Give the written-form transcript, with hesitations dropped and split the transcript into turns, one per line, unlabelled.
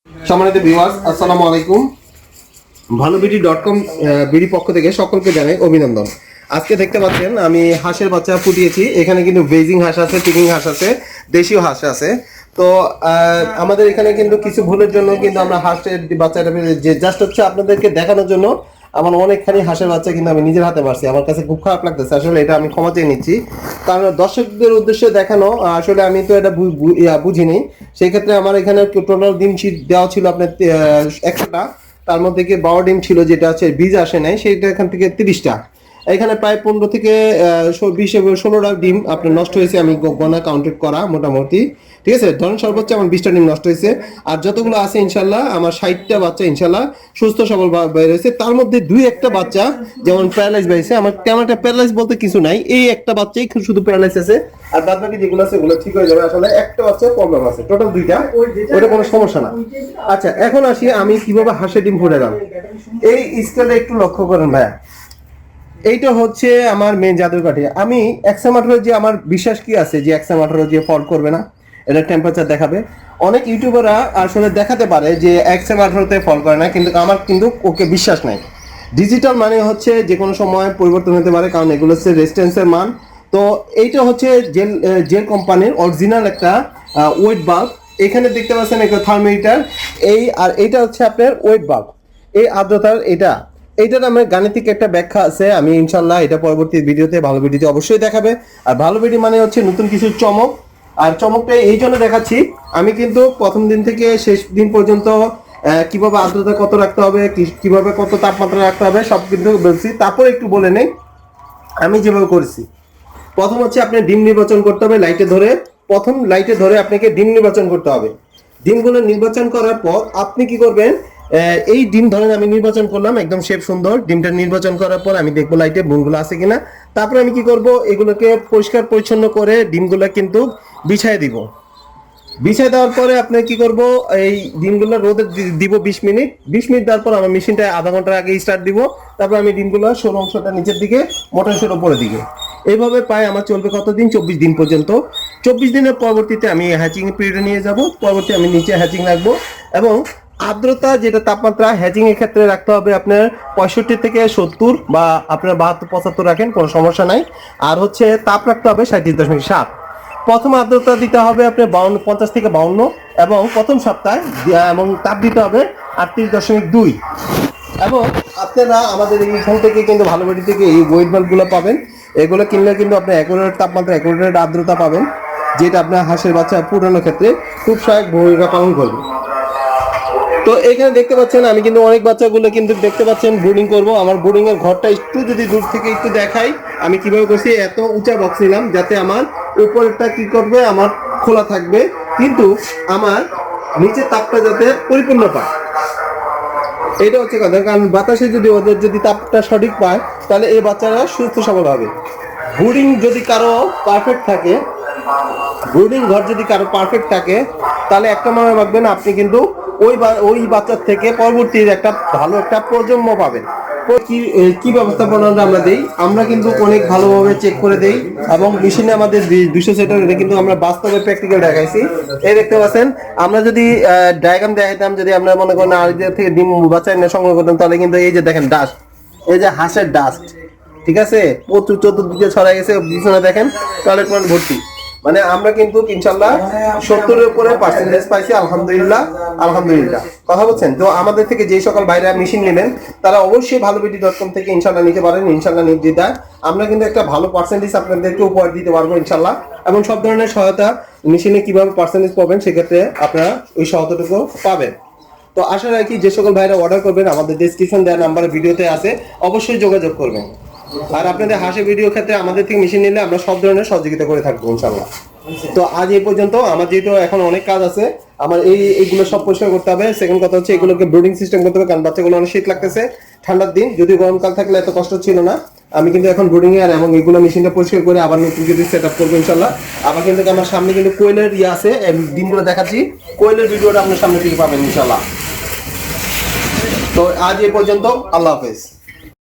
সম্মানিত ভিউয়ার্স, আসসালামু আলাইকুম। ভালোবিডি.com বিডি পক্ষ থেকে সকলকে জানাই অভিনন্দন। আজকে দেখতে পাচ্ছেন আমি হাঁসের বাচ্চা ফুটিয়েছি। এখানে কিন্তু বেজিং হাঁস আছে, পিকিং হাঁস আছে, দেশীয় হাঁস আছে। তো আমাদের এখানে কিন্তু কিছু ভুলের জন্য কিন্তু আমরা হাঁসের বাচ্চাটা যে জাস্ট হচ্ছে আপনাদেরকে দেখানোর জন্য আমার অনেকখানি হাঁসের বাচ্চা কিন্তু আমি নিজের হাতে মারছি। আমার কাছে খুব খারাপ লাগতেছে, আসলে এটা আমি ক্ষমা চেয়ে নিচ্ছি। কারণ দর্শকদের উদ্দেশ্যে দেখানো, আসলে আমি তো এটা বুঝিনি। সেই ক্ষেত্রে আমার এখানে টোটাল ডিম দেওয়া ছিল আপনার 100টা, তার মধ্যে কি 12 ডিম ছিল, যেটা হচ্ছে বীজ আসে নাই, সেইটা এখান থেকে 30টা। এখানে প্রায় 15 থেকে 20-16টা ডিম আপনার নষ্ট হয়েছে, আমি গণা কাউন্টেড করা মোটামুটি। ঠিক আছে, ধরেন সর্বোচ্চ আমার 20টা ডিম নষ্ট হয়েছে। আর যতগুলো আছে ইনশাল্লাহ আমার 60টা বাচ্চা ইনশাল্লাহ সুস্থ সবল বের হয়েছে। তার মধ্যে 2-1টা বাচ্চা যেমন প্যারালাইজ বেরিয়েছে। আমার তেমন একটা প্যারালাইজ বলতে কিছু নাই, এই একটা বাচ্চাই শুধু প্যারালাইজ আছে, আর বাদ বাকি যেগুলো আছে ওগুলো ঠিক হয়ে যাবে। আসলে একটা বাচ্চা প্রবলেম আছে, টোটাল 2টা, ওটা কোনো সমস্যা না। আচ্ছা, এখন আসি আমি কিভাবে হাঁসের ডিম ফুটালাম। এই স্কেলটা একটু লক্ষ্য করেন ভাইয়া, এইটা হচ্ছে আমার মেন জাদুর কাঠি। আমি এক্সাম18 যে আমার বিশ্বাস কি আছে যে এক্সাম18 যে ফল্ট করবে না, এটা টেম্পারেচার দেখাবে। অনেক ইউটিউবাররা আসলে দেখাতে পারে যে এক্সাম18তে ফল করে না, কিন্তু আমার কিন্তু ওকে বিশ্বাস নাই। ডিজিটাল মানে হচ্ছে যে কোনো সময় পরিবর্তন হতে পারে, কারণ এগুলো হচ্ছে রেজিস্ট্যান্সের মান। তো এইটা হচ্ছে জেল কোম্পানির অরিজিনাল একটা ওয়েট বাল্ব। এখানে দেখতে পাচ্ছেন একটা থার্মোমিটার, আর এইটা হচ্ছে আপনার ওয়েট বাল্ব। এই আর্দ্রতার এইটার আমার গাণিতিক একটা ব্যাখ্যা আছে, আমি ইনশাল্লাহ এটা পরবর্তী ভিডিওতে ভালো ভিডিওতে অবশ্যই দেখাবে। আর ভালো ভিডিও মানে হচ্ছে নতুন কিছু চমক, আর চমকটা এই জন্য দেখাচ্ছি, আমি কিন্তু প্রথম দিন থেকে শেষ দিন পর্যন্ত কিভাবে আর্দ্রতা কত রাখতে হবে, কিভাবে কত তাপমাত্রা রাখতে হবে সব কিন্তু বলছি। তারপর একটু বলে নেই আমি যেভাবে করেছি। প্রথম হচ্ছে আপনি ডিম নির্বাচন করতে হবে লাইটে ধরে। প্রথম লাইটে ধরে আপনাকে ডিম নির্বাচন করতে হবে। ডিমগুলো নির্বাচন করার পর আপনি কি করবেন, এই ডিম ধরেন আমি নির্বাচন করলাম, একদম শেপ সুন্দর। ডিমটা নির্বাচন করার পর আমি দেখবো লাইটে বুনগুলো আছে কিনা। তারপরে আমি কি করব, এগুলোকে পরিষ্কার পরিচ্ছন্ন করে ডিমগুলো কিন্তু বিছায় দিব। বিছাই দেওয়ার পরে আপনি কি করব, এই ডিমগুলো রোদে দিব 20 মিনিট। 20 মিনিট দেওয়ার পর আমার মেশিনটা আধা ঘন্টার আগে স্টার্ট দিব। তারপর আমি ডিমগুলো সরু অংশটা নিচের দিকে, মোটা অংশের উপরের দিকে, এইভাবে প্রায় আমার চলবে কতদিন, 24 দিন পর্যন্ত। 24 দিনের পরবর্তীতে আমি হ্যাচিং পিরিয়ডে নিয়ে যাব। পরবর্তী আমি নিচে হ্যাচিং রাখবো। এবং আর্দ্রতা যেটা তাপমাত্রা হ্যাচিং এর ক্ষেত্রে রাখতে হবে আপনার 65 থেকে 70, বা আপনার 72-75 রাখেন, কোনো সমস্যা নাই। আর হচ্ছে তাপ রাখতে হবে 37.7। প্রথম আর্দ্রতা দিতে হবে আপনার 50 থেকে 52, এবং প্রথম সপ্তাহে এবং তাপ দিতে হবে 38.2। এবং আপনারা আমাদের এইখান থেকে কিন্তু ভালো বাড়ি থেকে এই ওয়েট বাল্বগুলো পাবেন। এগুলো কিনলে কিন্তু আপনি অ্যাকুরেট তাপমাত্রা, অ্যাকুরেট আর্দ্রতা পাবেন, যেটা আপনার হাঁসের বাচ্চা ফুটানোর ক্ষেত্রে খুব সহায়ক ভূমিকা পালন করবে। তো এখানে দেখতে পাচ্ছেন আমি কিন্তু অনেক বাচ্চাগুলো কিন্তু দেখতে পাচ্ছেন ব্রুডিং করব। আমার ব্রুডিং এর ঘরটা একটু যদি দূর থেকে একটু দেখাই, আমি কিভাবে করছি। এত উঁচা বক্স নিলাম যাতে আমার উপরটা কি করবে, আমার খোলা থাকবে, কিন্তু আমার নিচের তাপটা যাতে পরিপূর্ণ পায়। এটা হচ্ছে কথা, কারণ বাতাসে যদি ওদের যদি তাপটা সঠিক পায়, তাহলে এই বাচ্চারা সুস্থ সবল হবে। ব্রুডিং যদি কারো পারফেক্ট থাকে, ব্রুডিং ঘর যদি কারো পারফেক্ট থাকে, তাহলে একটা মনে রাখবেন আপনি কিন্তু ওই বাচ্চার থেকে পরবর্তী একটা ভালো একটা প্রজন্ম পাবেন। তো কি ব্যবস্থাপনা আমরা দেই, আমরা কিন্তু অনেক ভালোভাবে চেক করে দেই, এবং মেশিনে আমাদের 200 সেটার, এটা কিন্তু আমরা বাস্তবে প্র্যাকটিক্যাল দেখাইছি। এই দেখতে পাচ্ছেন, আমরা যদি ডায়াগ্রাম দেখাইতাম, যদি আমরা মনে করেন আর থেকে ডিম বাচ্চা এনে সংগ্রহ করতাম, তাহলে কিন্তু এই যে দেখেন ডাস্ট, এই যে হাঁসের ডাস্ট, ঠিক আছে, প্রচুর চতুর্দিকে ছড়াই গেছে। পিছনে দেখেন টয়লেট পয়েন্ট ভর্তি। মানে আমরা কিন্তু ইনশাল্লাহ 70-এর উপরে পার্সেন্টেজ পাইছি, আলহামদুলিল্লাহ। আলহামদুলিল্লাহ, কথা বলছেন। তো আমাদের থেকে যে সকল বাইরে মেশিন নেবেন, তারা অবশ্যই ভালোবিডি.com থেকে ইনশাল্লাহ নিতে পারেন, ইনশাল্লাহ নির্দ্বিধায়। আমরা কিন্তু একটা ভালো পার্সেন্টেজ আপনাদেরকে উপহার দিতে পারবো ইনশাল্লাহ, এবং সব ধরনের সহায়তা মেশিনে কিভাবে পার্সেন্টেজ পাবেন সেক্ষেত্রে আপনারা ওই সহায়তাটুকু পাবেন। তো আশা রাখি যে সকল ভাইরা অর্ডার করবেন, আমাদের ডেসক্রিপশন দেওয়া নাম্বারে ভিডিওতে আছে, অবশ্যই যোগাযোগ করবেন। আর আপনাদের হাঁসের ভিডিও ক্ষেত্রে আমাদের থেকে মেশিন নিলে আমরা সব ধরনের সহযোগিতা করে থাকবো ইনশাল্লাহ। তো আজ এই পর্যন্ত। আমার যেহেতু এখন অনেক কাজ আছে, আমার এইগুলো সব পরিষ্কার করতে হবে। সেকেন্ড কথা হচ্ছে এগুলোকে ব্রুডিং সিস্টেম করতে হবে, কারণ বাচ্চাগুলো অনেক শীত লাগতেছে, ঠান্ডার দিন, যদি গরমকাল থাকলে এত কষ্ট ছিল না। আমি কিন্তু এখন ব্রুডিং এর এবং এগুলো মেশিনটা পরিষ্কার করে আবার নতুন কিছু সেট আপ করবো ইনশাল্লাহ। আবার কিন্তু আমার সামনে কিন্তু কোয়েলের আছে, ডিমগুলো দেখাচ্ছি, কোয়েলের ভিডিওটা আপনার সামনে থেকে পাবেন ইনশাল্লাহ। তো আজ এই পর্যন্ত, আল্লাহ হাফেজ।